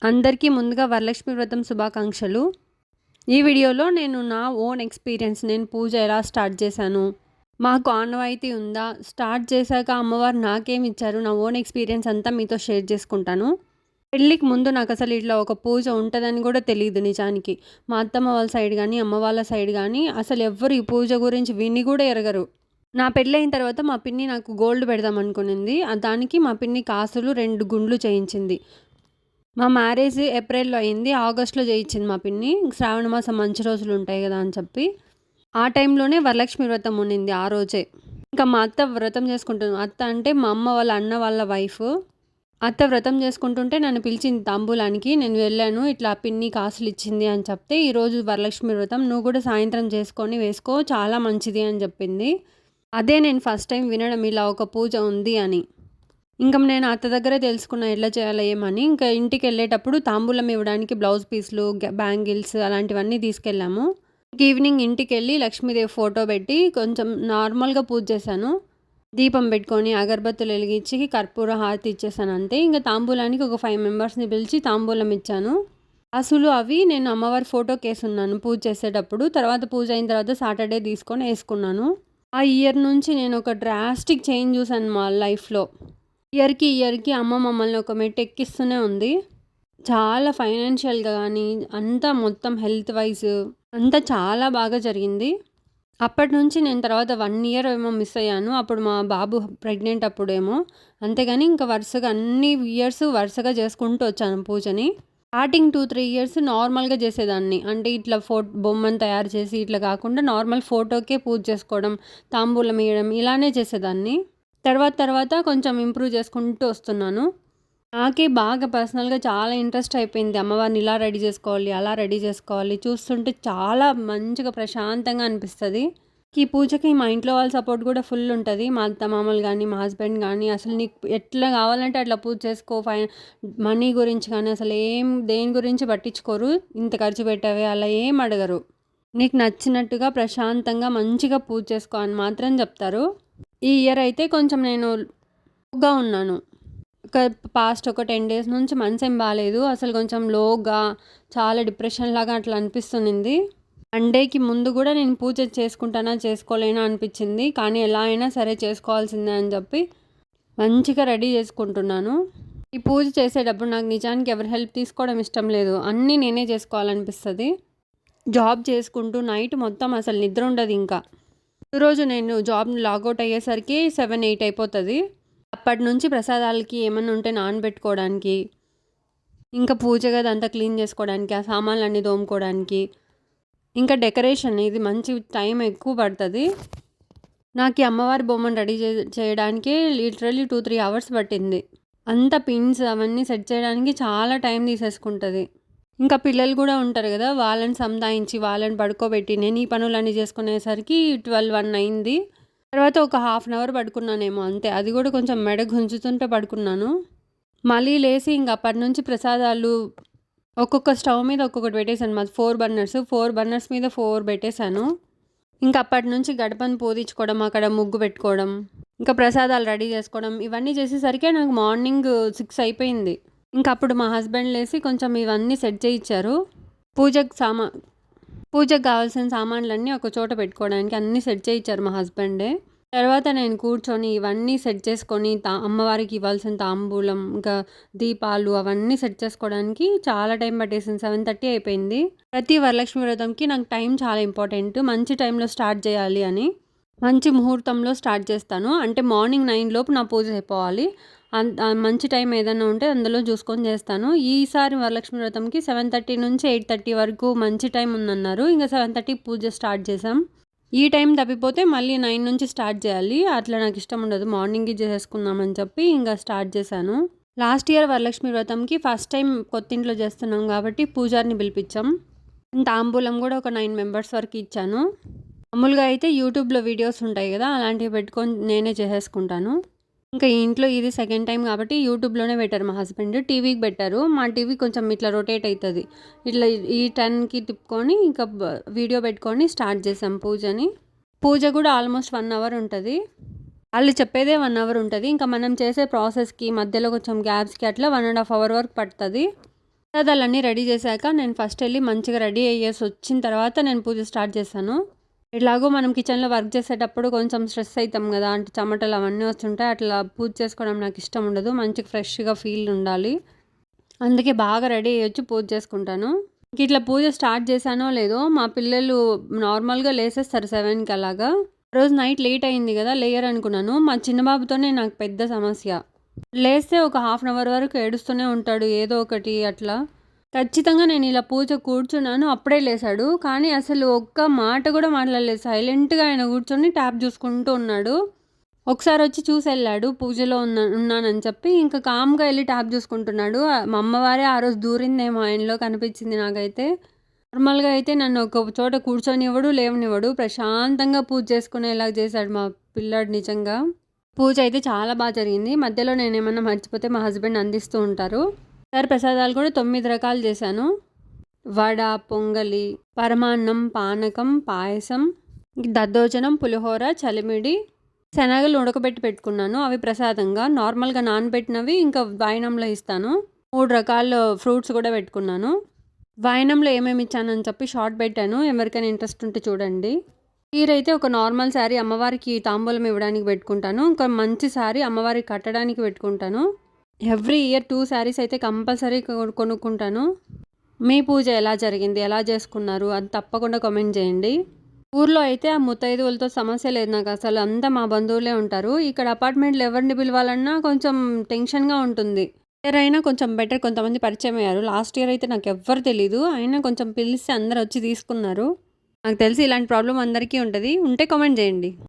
అందరికీ ముందుగా వరలక్ష్మి వ్రతం శుభాకాంక్షలు. ఈ వీడియోలో నేను నా ఓన్ ఎక్స్‌పీరియన్స్ నేను పూజ ఎలా స్టార్ట్ చేశాను, మాకు ఆనవాయితీ ఉందా, స్టార్ట్ చేశాక అమ్మవారు నాకేమిచ్చారు, నా ఓన్ ఎక్స్‌పీరియన్స్ అంతా మీతో షేర్ చేసుకుంటాను. పెళ్ళికి ముందు నాకసలు ఇట్లా ఒక పూజ ఉంటదని కూడా తెలీదు నిజానికి. మా అత్తమ్మ వాళ్ళ సైడ్ గానీ, అమ్మ వాళ్ళ సైడ్ గానీ అసలు ఎవ్వరు ఈ పూజ గురించి విని కూడా ఎరగరు. నా పెళ్ళయిన తర్వాత మా పిన్ని నాకు గోల్డ్ పెడదాం అనుకునింది. దానికి మా పిన్ని కాసులు 2 గుండ్లు చేయించింది. మా మ్యారేజ్ ఏప్రిల్‌లో అయింది. ఆగస్ట్‌లో చేయించింది మా పిన్ని. శ్రావణ మాసం మంచి రోజులు ఉంటాయి కదా అని చెప్పి. ఆ టైంలోనే వరలక్ష్మి వ్రతం ఉన్నింది ఆ రోజే. ఇంకా మా అత్త వ్రతం చేసుకుంటుంది. అత్త అంటే మా అమ్మ వాళ్ళ అన్న వాళ్ళ వైఫ్. అత్త వ్రతం చేసుకుంటుంటే నన్ను పిలిచింది తాంబూలానికి. నేను వెళ్ళాను. ఇట్లా పిన్ని కాసులు ఇచ్చింది అని చెప్తే, ఈరోజు వరలక్ష్మి వ్రతం నువ్వు కూడా సాయంత్రం చేసుకొని వేసుకో చాలా మంచిది అని చెప్పింది. అదే నేను ఫస్ట్ టైం వినడం ఇలా ఒక పూజ ఉంది అని. ఇంక నేను అత్త దగ్గరే తెలుసుకున్నా ఎట్లా చేయాలో ఏమని. ఇంకా ఇంటికెళ్ళేటప్పుడు తాంబూలం ఇవ్వడానికి బ్లౌజ్ పీస్‌లు, బ్యాంగిల్స్ అలాంటివన్నీ తీసుకెళ్ళాము. ఈవినింగ్ ఇంటికెళ్ళి లక్ష్మీదేవి ఫోటో పెట్టి కొంచెం నార్మల్‌గా పూజ చేశాను. దీపం పెట్టుకొని, అగరబత్తులు వెలిగించి, కర్పూర హారతి ఇచ్చేసాను అంతే. ఇంక తాంబూలానికి ఒక 5 మెంబర్స్‌ని పిలిచి తాంబూలం ఇచ్చాను. అసలు అవి నేను అమ్మవారి ఫోటోకేసున్నాను పూజ చేసేటప్పుడు. తర్వాత పూజ అయిన తర్వాత సాటర్డే తీసుకొని ఏసుకున్నాను. ఆ ఇయర్ నుంచి నేను ఒక డ్రాస్టిక్ చేంజ్ చూసాను మా లైఫ్‌లో. ఇయర్‌కి అమ్మ మమ్మల్ని ఒక మెట్టు ఎక్కిస్తూనే ఉంది. చాలా ఫైనాన్షియల్‌గా గానీ, అంతా మొత్తం హెల్త్ వైజ్ అంతా చాలా బాగా జరిగింది. అప్పటినుంచి నేను తర్వాత 1 ఇయర్ ఏమో మిస్ అయ్యాను. అప్పుడు మా బాబు ప్రెగ్నెంట్ అప్పుడేమో. అంతేగాని ఇంకా వరుసగా అన్ని ఇయర్స్ వరుసగా చేసుకుంటూ వచ్చాను పూజని. స్టార్టింగ్ 2, 3 ఇయర్స్ నార్మల్‌గా చేసేదాన్ని. అంటే ఇట్లా బొమ్మను తయారు చేసి ఇట్లా కాకుండా నార్మల్ ఫోటోకే పూజ చేసుకోవడం, తాంబూలం ఇయ్యడం ఇలానే చేసేదాన్ని. తర్వాత కొంచెం ఇంప్రూవ్ చేసుకుంటూ వస్తున్నాను. నాకే బాగా పర్సనల్‌గా చాలా ఇంట్రెస్ట్ అయిపోయింది. అమ్మవారిని ఇలా రెడీ చేసుకోవాలి, అలా రెడీ చేసుకోవాలి. చూస్తుంటే చాలా మంచిగా ప్రశాంతంగా అనిపిస్తది. ఈ పూజకి మా ఇంట్లో వాళ్ళ సపోర్ట్ కూడా ఫుల్ ఉంటది. మా అత్తమామలు గానీ, మా హస్బెండ్ గానీ అసలు నీకు ఎట్లా కావాలంటే అట్లా పూజ చేసుకో, మనీ గురించి కానీ అసలు దేని గురించి పట్టించుకోరు. ఇంత ఖర్చు పెట్టావే అలా ఏం అడగరు. నీకు నచ్చినట్టుగా ప్రశాంతంగా మంచిగా పూజ చేసుకో అని మాత్రం చెప్తారు. ఈ ఇయర్ అయితే కొంచెం నేను లోగా ఉన్నాను. పాస్ట్ ఒక 10 డేస్ నుంచి మనసేం బాలేదు. అసలు కొంచెం లోగా చాలా డిప్రెషన్ లాగా అట్లా అనిపిస్తునింది. సండేకి ముందు కూడా నేను పూజ చేసుకుంటానా చేసుకోలేనా అనిపించింది. కానీ ఎలా అయినా సరే చేసుకోవాల్సిందే అని చెప్పి మంచిగా రెడీ చేసుకుంటున్నాను. ఈ పూజ చేసేటప్పుడు నాకు నిజానికి ఎవరి హెల్ప్ తీసుకోవడం ఇష్టం లేదు. అన్నీ నేనే చేసుకోవాలనిపిస్తుంది. జాబ్ చేసుకుంటూ నైట్ మొత్తం అసలు నిద్ర ఉండదు ఇంకా. రోజు నేను జాబ్ లాగౌట్ అయ్యేసరికి 7, 8 అయిపోతుంది. అప్పటి నుంచి ప్రసాదాలకి ఏమన్నా ఉంటే నానబెట్టుకోవడానికి, ఇంకా పూజ గది అంతా క్లీన్ చేసుకోవడానికి, ఆ సామాన్లన్నీ తోముకోవడానికి, ఇంకా డెకరేషన్ ఇది మంచి టైం ఎక్కువ పడుతుంది. నాకు ఈ అమ్మవారి బొమ్మను రెడీ చేయడానికి లిటరల్లీ 2, 3 అవర్స్ పట్టింది. అంత పిన్స్ అవన్నీ సెట్ చేయడానికి చాలా టైం తీసేసుకుంటుంది. ఇంకా పిల్లలు కూడా ఉంటారు కదా, వాళ్ళని సంధాయించి వాళ్ళని పడుకోబెట్టి నేను ఈ పనులన్నీ చేసుకునేసరికి 12, 1 అయింది. తర్వాత ఒక హాఫ్ అన్ అవర్ పడుకున్నానేమో అంతే. అది కూడా కొంచెం మెడ గుంజుతుంటే పడుకున్నాను. మళ్ళీ లేచి ఇంక అప్పటి నుంచి ప్రసాదాలు ఒక్కొక్క స్టవ్ మీద ఒక్కొక్కటి పెట్టేశాను. మాది 4 బర్నర్స్. 4 బర్నర్స్ మీద 4 పెట్టేశాను. ఇంకా అప్పటి నుంచి గడపను పూజించుకోవడం, అక్కడ ముగ్గు పెట్టుకోవడం, ఇంకా ప్రసాదాలు రెడీ చేసుకోవడం ఇవన్నీ చేసేసరికి నాకు మార్నింగ్ 6 అయిపోయింది. ఇంకా అప్పుడు మా హస్బెండ్ లేసి కొంచెం ఇవన్నీ సెట్ చేయించారు. పూజకు కావాల్సిన సామాన్లన్నీ ఒక చోట పెట్టుకోవడానికి అన్నీ సెట్ చేయించారు మా హస్బెండే. తర్వాత నేను కూర్చొని ఇవన్నీ సెట్ చేసుకొని అమ్మవారికి ఇవ్వాల్సిన తాంబూలం, ఇంకా దీపాలు అవన్నీ సెట్ చేసుకోవడానికి చాలా టైం పట్టేసింది. 7:30 అయిపోయింది. ప్రతి వరలక్ష్మి వ్రతంకి నాకు టైం చాలా ఇంపార్టెంట్. మంచి టైంలో స్టార్ట్ చేయాలి అని మంచి ముహూర్తంలో స్టార్ట్ చేస్తాను. అంటే మార్నింగ్ 9 లోపు నా పూజ అయిపోవాలి. మంచి టైం ఏదైనా ఉంటే అందులో చూసుకొని చేస్తాను. ఈసారి వరలక్ష్మి వ్రతంకి 7:30 నుంచి 8:30 వరకు మంచి టైం ఉందన్నారు. ఇంకా 7:30 పూజ స్టార్ట్ చేసాం. ఈ టైం తప్పిపోతే మళ్ళీ 9 నుంచి స్టార్ట్ చేయాలి. అట్లా నాకు ఇష్టం ఉండదు. మార్నింగ్ చేసుకుందామని చెప్పి ఇంకా స్టార్ట్ చేశాను. లాస్ట్ ఇయర్ వరలక్ష్మి వ్రతంకి ఫస్ట్ టైం కొత్తింట్లో చేస్తున్నాం కాబట్టి పూజారిని పిలిపించాం. తాంబూలం కూడా ఒక 9 మెంబర్స్ వరకు ఇచ్చాను. మామూలుగా అయితే యూట్యూబ్లో వీడియోస్ ఉంటాయి కదా, అలాంటివి పెట్టుకొని నేనే చేసేసుకుంటాను. ఇంకా ఇంట్లో ఇది సెకండ్ టైం కాబట్టి యూట్యూబ్లోనే పెట్టారు. మా హస్బెండ్ టీవీకి పెట్టారు. మా టీవీ కొంచెం ఇట్లా రొటేట్ అవుతుంది. ఇట్లా ఈ 10కి తిప్పుకొని ఇంకా వీడియో పెట్టుకొని స్టార్ట్ చేసాం పూజని. పూజ కూడా ఆల్మోస్ట్ 1 అవర్ ఉంటుంది. వాళ్ళు చెప్పేదే 1 అవర్ ఉంటుంది. ఇంకా మనం చేసే ప్రాసెస్కి మధ్యలో కొంచెం గ్యాప్స్కి అట్లా 1.5 అవర్ వరకు పడుతుంది. ప్రసాదాలన్నీ రెడీ చేశాక నేను ఫస్ట్ వెళ్ళి మంచిగా రెడీ అయ్యేసి వచ్చిన తర్వాత నేను పూజ స్టార్ట్ చేశాను. ఎట్లాగో మనం కిచెన్లో వర్క్ చేసేటప్పుడు కొంచెం స్ట్రెస్ అవుతాం కదా, అంటే చెమటలు అవన్నీ వస్తుంటాయి. అట్లా పూజ చేసుకోవడం నాకు ఇష్టం ఉండదు. మంచిగా ఫ్రెష్గా ఫీల్ ఉండాలి. అందుకే బాగా రెడీ అయ్యొచ్చి పూజ చేసుకుంటాను. ఇట్లా పూజ స్టార్ట్ చేశానో లేదో మా పిల్లలు నార్మల్గా లేసేస్తారు 7కి అలాగా. రోజు నైట్ లేట్ అయింది కదా, లేయర్ అనుకున్నాను. మా చిన్న బాబుతోనే నాకు పెద్ద సమస్య. లేస్తే ఒక హాఫ్ అన్ అవర్ వరకు ఏడుస్తూనే ఉంటాడు ఏదో ఒకటి అట్లా. ఖచ్చితంగా నేను ఇలా పూజ కూర్చున్నాను, అప్పుడే లేసాడు. కానీ అసలు ఒక్క మాట కూడా మాట్లాడలేదు. సైలెంట్గా ఆయన కూర్చొని ట్యాబ్ చూసుకుంటూ ఉన్నాడు. ఒకసారి వచ్చి చూసి వెళ్ళాడు పూజలో ఉన్నానని చెప్పి. ఇంకా కామ్గా వెళ్ళి ట్యాబ్ చూసుకుంటున్నాడు. మా అమ్మవారే ఆ రోజు దూరిందేమో ఆయనలో కనిపించింది నాకైతే. నార్మల్గా అయితే నన్ను ఒక చోట కూర్చొనివ్వడు, లేవనివ్వడు. ప్రశాంతంగా పూజ చేసుకునేలా చేశాడు మా పిల్లాడు. నిజంగా పూజ అయితే చాలా బాగా జరిగింది. మధ్యలో నేను ఏమన్నా మర్చిపోతే మా హస్బెండ్ అందిస్తూ ఉంటారు. సరే, ప్రసాదాలు కూడా 9 రకాలు చేశాను. వడ, పొంగలి, పరమాన్నం, పానకం, పాయసం, దద్దోజనం, పులిహోర, చలిమిడి, శనగలు ఉడకబెట్టి పెట్టుకున్నాను. అవి ప్రసాదంగా. నార్మల్గా నానబెట్టినవి ఇంకా వాయినంలో ఇస్తాను. 3 రకాల ఫ్రూట్స్ కూడా పెట్టుకున్నాను. వాయినంలో ఏమేమి ఇచ్చానని చెప్పి షార్ట్ పెట్టాను, ఎవరికైనా ఇంట్రెస్ట్ ఉంటే చూడండి. చీరైతే ఒక నార్మల్ శారీ అమ్మవారికి తాంబూలం ఇవ్వడానికి పెట్టుకుంటాను. ఇంకా మంచి శారీ అమ్మవారికి కట్టడానికి పెట్టుకుంటాను. ఎవ్రీ ఇయర్ 2 శారీస్ అయితే కంపల్సరీ కొనుక్కుంటాను. మీ పూజ ఎలా జరిగింది, ఎలా చేసుకున్నారు అది తప్పకుండా కామెంట్ చేయండి. ఊర్లో అయితే ఆ ముత్తైదువులతో సమస్య లేదు నాకు అసలు. అంతా మా బంధువులే ఉంటారు. ఇక్కడ అపార్ట్మెంట్లో ఎవరిని పిలవాలన్నా కొంచెం టెన్షన్గా ఉంటుంది. ఇయర్ అయినా కొంచెం బెటర్, కొంతమంది పరిచయం అయ్యారు. లాస్ట్ ఇయర్ అయితే నాకు ఎవ్వరు తెలీదు, అయినా కొంచెం పిలిస్తే అందరు వచ్చి తీసుకున్నారు. నాకు తెలిసి ఇలాంటి ప్రాబ్లం అందరికీ ఉంటుంది. ఉంటే కామెంట్ చేయండి.